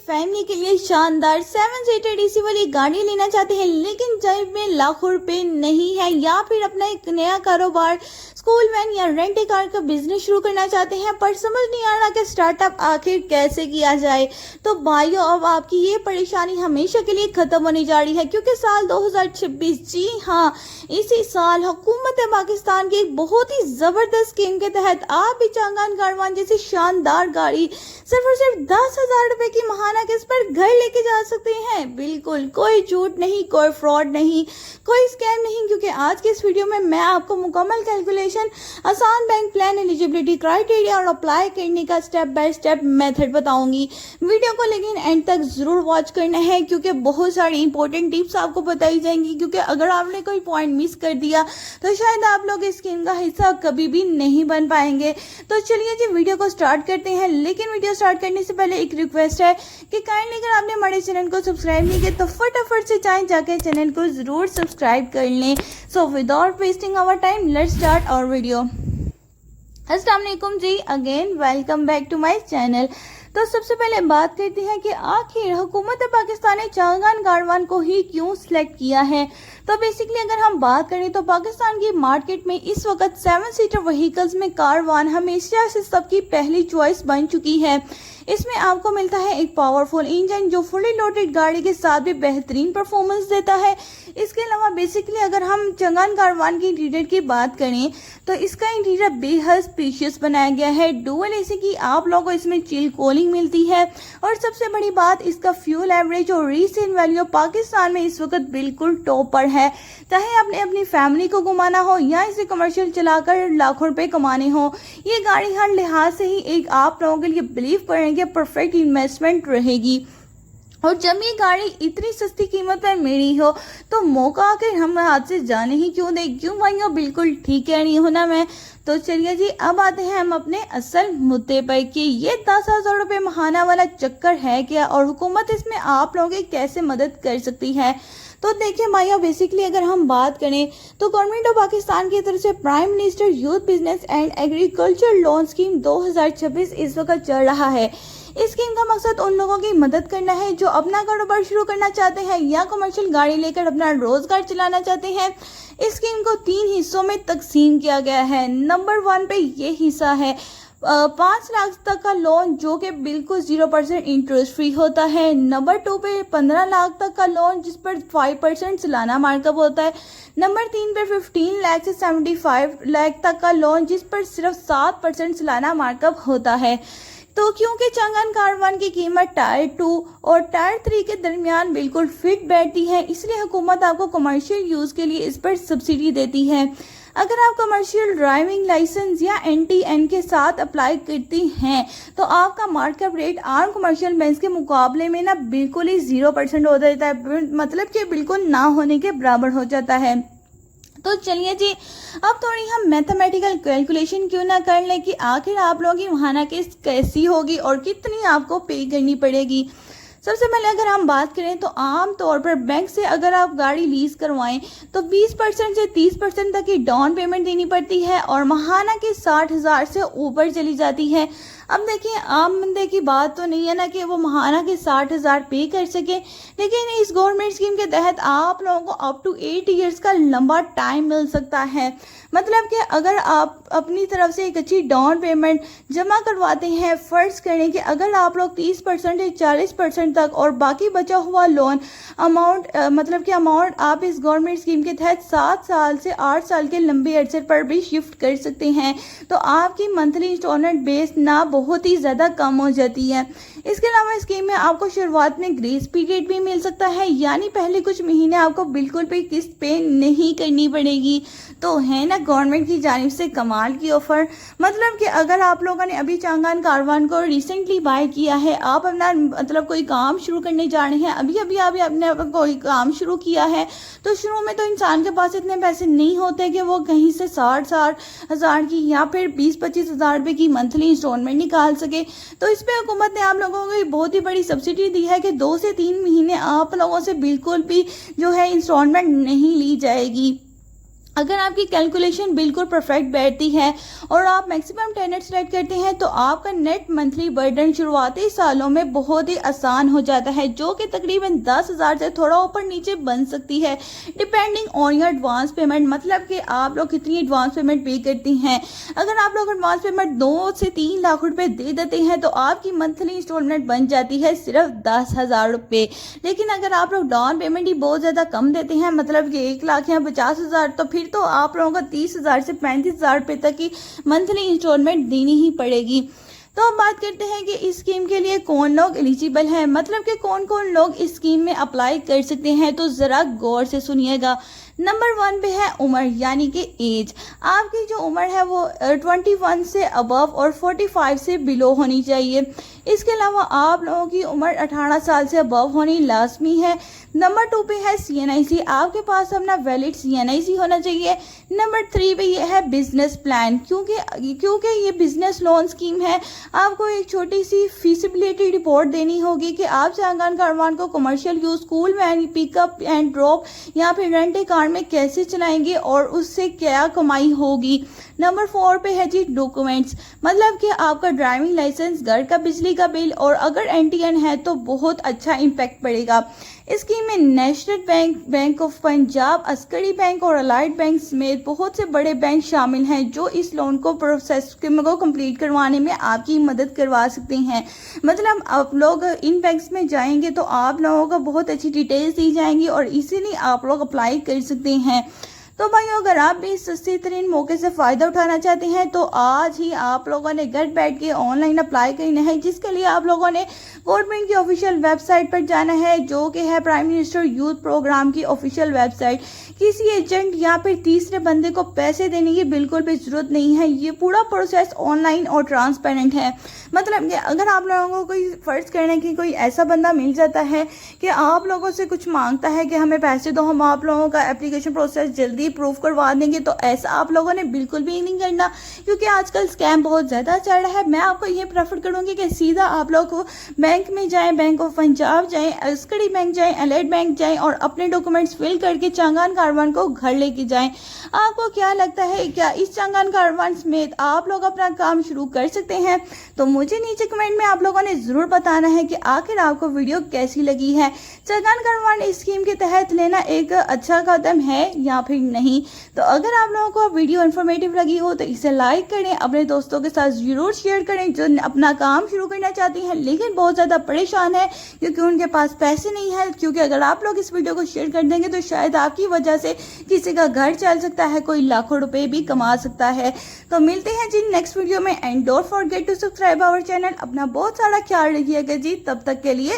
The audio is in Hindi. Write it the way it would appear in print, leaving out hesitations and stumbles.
फैमिली के लिए शानदार 7 सीटर एसी वाली गाड़ी लेना चाहते हैं लेकिन जेब में लाखों रुपए नहीं है, या फिर अपना एक नया कारोबार स्कूल वैन या रेंट ए कार का बिजनेस शुरू करना चाहते हैं पर समझ नहीं आ रहा कि स्टार्टअप आखिर कैसे किया जाए। तो भाइयों, अब आपकी ये परेशानी हमेशा के लिए खत्म होने जा रही है, क्योंकि साल 2026, जी हाँ, इसी साल हुकूमत पाकिस्तान की एक बहुत ही जबरदस्त स्कीम के तहत आप भी चांगान कारवान जैसी शानदार गाड़ी सिर्फ और सिर्फ 10,000 रुपए की महाना किस्त पर घर लेके जा सकते हैं। बिल्कुल कोई झूठ नहीं, कोई फ्रॉड नहीं, कोई स्कैम नहीं, क्योंकि आज के इस वीडियो में मैं आपको मुकम्मल कैलकुलेशन, आसान बैंक प्लान, एलिजिबिलिटी क्राइटेरिया और अप्लाई करने का स्टेप बाय स्टेप मेथड बताऊंगी। वीडियो को लेकिन एंड तक जरूर वॉच करना है, क्योंकि बहुत सारी इंपॉर्टेंट टिप्स आपको बताई जाएंगी, क्योंकि अगर आपने कोई पॉइंट मिस कर दिया तो शायद आप लोग इस स्कीम का हिस्सा कभी भी नहीं बन पाएंगे। तो चलिए जी वीडियो को स्टार्ट करते हैं, लेकिन वीडियो स्टार्ट करने से पहले एक रिक्वेस्ट है कि काइंडली अगर आपने हमारे चैनल को सब्सक्राइब नहीं किया तो फटाफट से जाके चैनल को जरूर सब्सक्राइब कर लें। So without wasting our time let's start our video. अस्सलाम वालेकुम जी, again welcome back to my channel. तो सबसे पहले बात करते हैं कि आखिर हुकूमत पाकिस्तान ने चांगान कारवान को ही क्यों सिलेक्ट किया है। तो बेसिकली अगर हम बात करें तो पाकिस्तान की मार्केट में इस वक्त 7 सीटर व्हीकल्स में कारवान हमेशा से सबकी पहली चॉइस बन चुकी है। इसमें आपको मिलता है एक पावरफुल इंजन जो फुली लोडेड गाड़ी के साथ भी बेहतरीन परफॉर्मेंस देता है। इसके अलावा बेसिकली अगर हम चांगान कारवान की इंटीरियर की बात करें तो इसका इंटीरियर बेहद स्पेशियस बनाया गया है। डुअल एसी की आप लोगों को इसमें चिल कूलिंग मिलती है, और सबसे बड़ी बात इसका फ्यूल एवरेज और रीसेल वैल्यू पाकिस्तान में इस वक्त बिल्कुल टॉप पर है। चाहे आपने अपनी फैमिली को घुमाना हो या इसे कमर्शियल चलाकर लाखों रुपए कमाने हो, ये गाड़ी हर लिहाज से ही एक आप लोगों के लिए बिलीव करेंगे परफेक्ट इन्वेस्टमेंट रहेगी। और जब ये गाड़ी इतनी सस्ती कीमत पर मिली हो तो मौका आकर हम हाथ से जाने ही क्यों दे। क्यों भाइयों, बिल्कुल ठीक है नहीं होना मैं। तो चलिए जी अब आते हैं हम अपने असल मुद्दे पर कि ये 10,000 रुपये महाना वाला चक्कर है क्या, और हुकूमत इसमें आप लोगों की कैसे मदद कर सकती है। तो देखिए भाइयों, बेसिकली अगर हम बात करें तो गवर्नमेंट ऑफ पाकिस्तान की तरफ से prime minister youth business and agriculture loan scheme 2026 इस वक्त चल रहा है। इस स्कीम का मकसद उन लोगों की मदद करना है जो अपना कारोबार शुरू करना चाहते हैं या कमर्शियल गाड़ी लेकर अपना रोजगार चलाना चाहते हैं। इस स्कीम को 3 हिस्सों में तकसीम किया गया है। नंबर 1 पे ये हिस्सा है 5 लाख तक का लोन जो कि बिल्कुल 0% इंटरेस्ट फ्री होता है। नंबर 2 पे 15 लाख तक का लोन जिस पर 5% सालाना मार्कअप होता है। नंबर 3 पे 15 लाख से 75 लाख तक का लोन जिस पर सिर्फ 7% सालाना मार्कअप होता है। तो क्योंकि चांगान कारवान की कीमत टायर 2 और टायर 3 के दरमियान बिल्कुल फिट बैठती है, इसलिए हुकूमत आपको कमर्शियल यूज़ के लिए इस पर सब्सिडी देती है। अगर आप कमर्शियल ड्राइविंग लाइसेंस या NTN के साथ अप्लाई करती हैं तो आपका मार्कअप रेट आम कमर्शियल बैंक के मुकाबले में ना बिल्कुल ही 0% हो जाता है, मतलब कि बिल्कुल ना होने के बराबर हो जाता है। तो चलिए जी अब थोड़ी हम मैथमेटिकल कैलकुलेशन क्यों ना कर लें कि आखिर आप लोगों की महाना किस्त कैसी होगी और कितनी आपको पे करनी पड़ेगी। सबसे पहले अगर हम बात करें तो आम तौर पर बैंक से अगर आप गाड़ी लीज करवाएं तो 20% से 30% तक की डाउन पेमेंट देनी पड़ती है और महाना की 60,000 से ऊपर चली जाती है। अब देखिए आम बंदे की बात तो नहीं है ना कि वो महाना के 60,000 पे कर सके, लेकिन इस गवर्नमेंट स्कीम के तहत आप लोगों को अप टू 8 ईयर्स का लंबा टाइम मिल सकता है। मतलब कि अगर आप अपनी तरफ से एक अच्छी डाउन पेमेंट जमा करवाते हैं, फर्ज करें कि अगर आप लोग 30% या 40% तक और बाकी बचा हुआ लोन अमाउंट मतलब कि अमाउंट आप इस गवर्नमेंट स्कीम के तहत 7 साल से 8 साल के लंबे अरसे पर भी शिफ्ट कर सकते हैं, तो आपकी मंथली इंस्टॉलमेंट बेस ना बहुत ही ज़्यादा कम हो जाती है। इसके अलावा स्कीम में आपको शुरुआत में ग्रेस पीरियड भी मिल सकता है, यानी पहले कुछ महीने आपको बिल्कुल भी किस्त पे नहीं करनी पड़ेगी। तो है ना गवर्नमेंट की जानिब से कमाल की ऑफर। मतलब कि अगर आप लोगों ने अभी चांगान कारवान को रिसेंटली बाय किया है, आप अपना मतलब कोई काम शुरू करने जा रहे हैं, अभी आपने कोई काम शुरू किया है, तो शुरू में तो इंसान के पास इतने पैसे नहीं होते कि वो कहीं से 60 हज़ार की या फिर 20-25 हज़ार रुपये की मंथली इंस्टॉलमेंट निकाल सके। तो इस पे हुकूमत ने आप लोगों को बहुत ही बड़ी सब्सिडी दी है कि 2 से 3 महीने आप लोगों से बिल्कुल भी जो है इंस्टॉलमेंट नहीं ली जाएगी। अगर आपकी कैलकुलेशन बिल्कुल परफेक्ट बैठती है और आप मैक्सिमम टेनेट सेलेक्ट करते हैं तो आपका नेट मंथली बर्डन शुरुआती सालों में बहुत ही आसान हो जाता है, जो कि तकरीबन 10,000 से थोड़ा ऊपर नीचे बन सकती है depending on your advance payment. मतलब कि आप लोग कितनी एडवांस पेमेंट पे करती हैं। अगर आप लोग एडवांस पेमेंट 2 से 3 लाख रुपए दे देते हैं तो आपकी मंथली इंस्टॉलमेंट बन जाती है सिर्फ 10,000 रुपये। लेकिन अगर आप लोग डाउन पेमेंट ही बहुत ज़्यादा कम देते हैं, मतलब कि 1 लाख या 50,000, तो फिर तो आप लोगों को 30,000 से 35,000 रुपये तक की मंथली इंस्टॉलमेंट देनी ही पड़ेगी। तो अब बात करते हैं कि इस स्कीम के लिए कौन लोग एलिजिबल हैं, मतलब कि कौन कौन लोग इस स्कीम में अप्लाई कर सकते हैं। तो ज़रा गौर से सुनिएगा। नंबर 1 पे है उम्र, यानी कि एज। आपकी जो उम्र है वो 21 से अबव और 45 से बिलो होनी चाहिए। इसके अलावा आप लोगों की उम्र 18 साल से अबव होनी लाजमी है। नंबर 2 पे है CNIC, आपके पास अपना वैलिड CNIC होना चाहिए। नंबर 3 पे ये है बिजनेस प्लान, क्योंकि ये बिजनेस लोन स्कीम है, आपको एक छोटी सी फीसिबिलिटी रिपोर्ट देनी होगी कि आप चांगान कारवान को commercial use, school van, pickup and drop या फिर रेंट ए कार में कैसे चलाएंगे और उससे क्या कमाई होगी। नंबर 4 पे है जी डॉक्यूमेंट्स, मतलब कि आपका ड्राइविंग लाइसेंस, घर का बिजली का बिल, और अगर NTN है तो बहुत अच्छा इम्पैक्ट पड़ेगा। इस स्कीम में national bank, bank of Punjab, Askari bank और अलाइड बैंक समेत बहुत से बड़े बैंक शामिल हैं जो इस लोन को प्रोसेस को कंप्लीट करवाने में आपकी मदद करवा सकते हैं। मतलब आप लोग इन बैंक्स में जाएंगे तो आप लोगों को बहुत अच्छी डिटेल्स दी जाएंगी और इसीलिए आप लोग अप्लाई कर सकते हैं। तो भाइयों, अगर आप भी इस सस्ते तरीन मौके से फ़ायदा उठाना चाहते हैं तो आज ही आप लोगों ने घर बैठ के ऑनलाइन अप्लाई करना है, जिसके लिए आप लोगों ने गवर्नमेंट की ऑफिशियल वेबसाइट पर जाना है, जो कि है प्राइम मिनिस्टर यूथ प्रोग्राम की ऑफिशियल वेबसाइट। किसी एजेंट या फिर तीसरे बंदे को पैसे देने की बिल्कुल भी ज़रूरत नहीं है। ये पूरा प्रोसेस ऑनलाइन और ट्रांसपेरेंट है। मतलब कि अगर आप लोगों को कोई फ़र्ज़ करने की कोई ऐसा बंदा मिल जाता है कि आप लोगों से कुछ मांगता है कि हमें पैसे दो, हम आप लोगों का एप्लीकेशन प्रोसेस जल्दी प्रूफ करवा देंगे, तो ऐसा आप लोगों ने बिल्कुल भी नहीं करना, क्योंकि आजकल स्कैम बहुत ज़्यादा चल रहा है। मैं आपको ये प्रेफर करूँगी कि सीधा आप लोग को बैंक में जाएं, बैंक ऑफ पंजाब जाएं, अस्करी बैंक जाएं, अलाइड बैंक जाएं और अपने डॉक्यूमेंट्स फिल करके चांगान कारवान को घर लेके जाएं। आपको क्या लगता है, क्या इस चांगान कारवान समेत आप लोग अपना काम शुरू कर सकते हैं? तो मुझे नीचे कमेंट में आप लोगों ने ज़रूर बताना है कि आखिर आपको वीडियो कैसी लगी है। चांगान कारवान स्कीम के तहत लेना एक अच्छा कदम है या फिर नहीं? तो अगर आप लोगों को वीडियो इन्फॉर्मेटिव लगी हो तो इसे लाइक करें, अपने दोस्तों के साथ जरूर शेयर करें जो अपना काम शुरू करना चाहती हैं लेकिन बहुत ज़्यादा परेशान है क्योंकि उनके पास पैसे नहीं है। क्योंकि अगर आप लोग इस वीडियो को शेयर कर देंगे तो शायद आपकी वजह से किसी का घर चल सकता है, कोई लाखों रुपए भी कमा सकता है। तो मिलते हैं जी नेक्स्ट वीडियो में, and don't forget to subscribe our channel. अपना बहुत सारा ख्याल रखिएगा जी, तब तक के लिए